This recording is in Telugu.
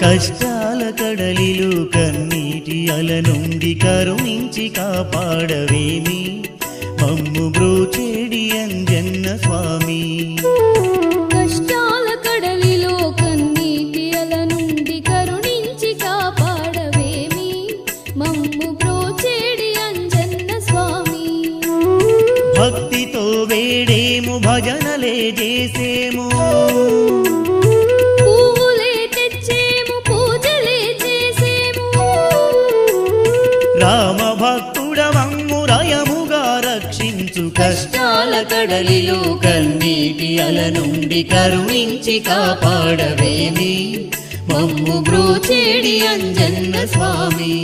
కష్టాల కడలిలో కన్నీటి అల నుండి కరుణించి కాపాడవేమి మమ్ము బ్రోచేడి అంజన్న స్వామి కష్టాల కడలిలో కన్నీటి అల నుండి కరుణించి కాపాడవేమి మమ్ము బ్రోచేడి అంజన్న స్వామి భక్తితో వేడేము భజనలే చేసేము రామ భక్తుడవమ్ము రయముగా రక్షించు కష్టాల కడలిలో కన్నీటి అల నుండి కరుణించి కాపాడవేమి మమ్ము బ్రోచేడి అంజన్న స్వామి